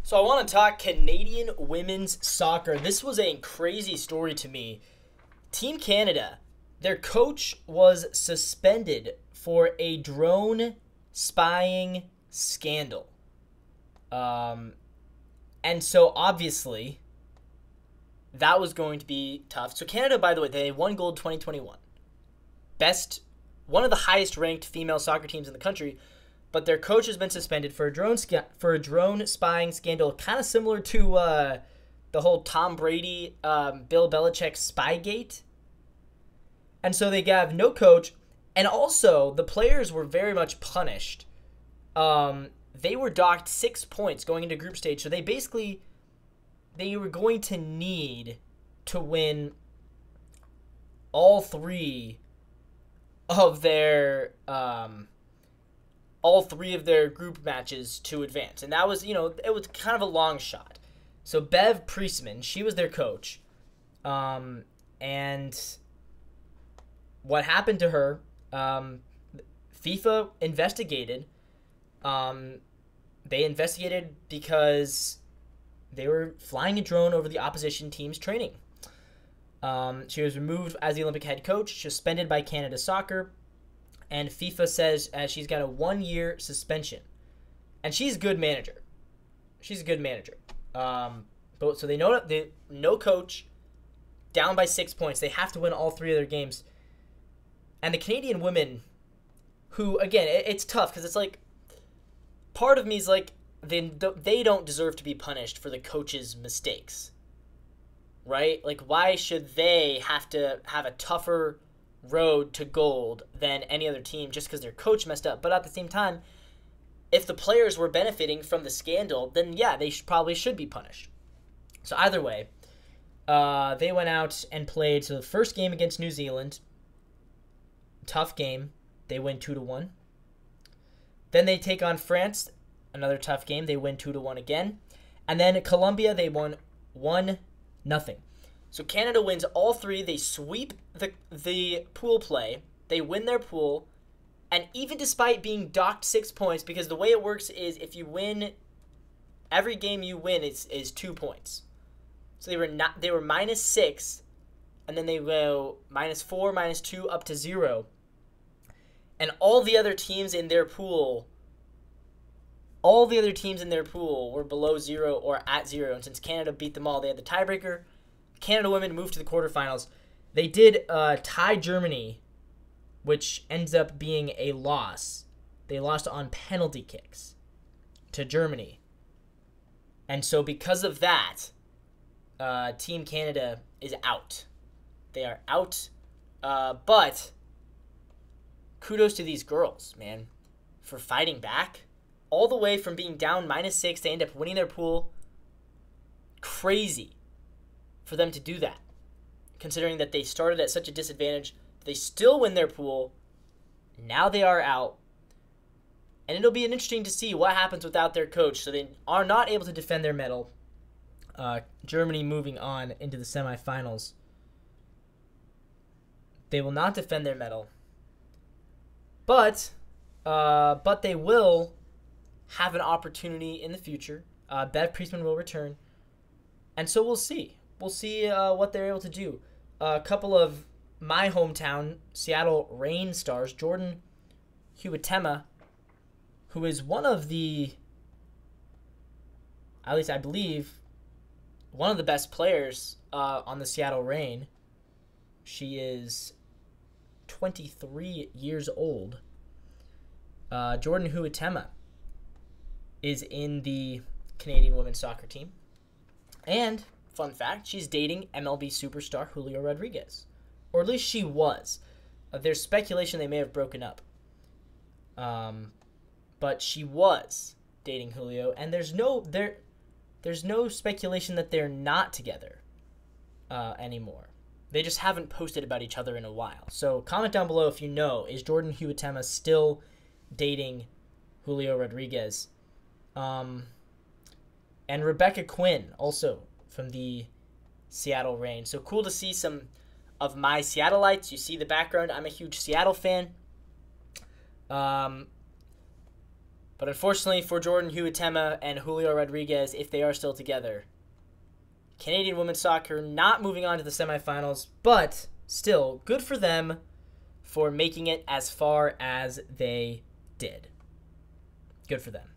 So I want to talk Canadian women's soccer. This was a crazy story to me. Team Canada, their coach was suspended for a drone spying scandal. Um, and so obviously that was going to be tough. So Canada, by the way, they won gold 2021. One of the highest ranked female soccer teams in the country. But their coach has been suspended for a drone spying scandal, kind of similar to the whole Tom Brady, Bill Belichick Spygate. And so they have no coach, and also the players were very much punished. They were docked 6 points going into group stage, so they were going to need to win all three of their group matches to advance. And that was, it was kind of a long shot. So Bev Priestman, she was their coach. And what happened to her, FIFA investigated. They investigated because they were flying a drone over the opposition team's training. She was removed as the Olympic head coach, suspended by Canada Soccer. And FIFA says she's got a 1-year suspension. And she's a good manager. But so they know that no coach, down by 6 points. They have to win all three of their games. And the Canadian women, who, again, it's tough because it's like, part of me is like, they don't deserve to be punished for the coach's mistakes. Right? Like, why should they have to have a tougher road to gold than any other team just because their coach messed up? But at the same time, if the players were benefiting from the scandal, then yeah, they probably should be punished. So either way, they went out and played. So the first game against New Zealand, tough game. They win 2-1. Then they take on France, another tough game. They win 2-1 again. And then Colombia, they won 1-0. So Canada wins all three. They sweep the pool play. They win their pool. And even despite being docked 6 points, because the way it works is if you win, every game you win is 2 points. So they were -6, and then they go -4, -2, up to 0. And all the other teams in their pool were below 0 or at 0. And since Canada beat them all, they had the tiebreaker. Canada women moved to the quarterfinals. They did tie Germany, which ends up being a loss. They lost on penalty kicks to Germany. And so because of that, Team Canada is out. They are out. But kudos to these girls, man, for fighting back. All the way from being down -6, they end up winning their pool. Crazy for them to do that, considering that they started at such a disadvantage. They still win their pool. Now they are out. And it'll be interesting to see what happens without their coach. So they are not able to defend their medal. Germany moving on into the semifinals. They will not defend their medal. But they will have an opportunity in the future. Bev Priestman will return. And so we'll see. We'll see what they're able to do. A couple of my hometown Seattle Reign stars, Jordan Huitema, who is one of the, at least I believe, one of the best players on the Seattle Reign. She is 23 years old. Jordan Huitema is in the Canadian women's soccer team. And, fun fact, she's dating MLB superstar Julio Rodriguez. Or at least she was. There's speculation they may have broken up. But she was dating Julio, and there's no speculation that they're not together anymore. They just haven't posted about each other in a while. So comment down below if you know, is Jordan Huitema still dating Julio Rodriguez? And Rebecca Quinn, also from the Seattle Reign. So cool to see some of my Seattleites. You see the background. I'm a huge Seattle fan. But unfortunately for Jordan Huitema and Julio Rodriguez, if they are still together, Canadian women's soccer not moving on to the semifinals, but still good for them for making it as far as they did. Good for them.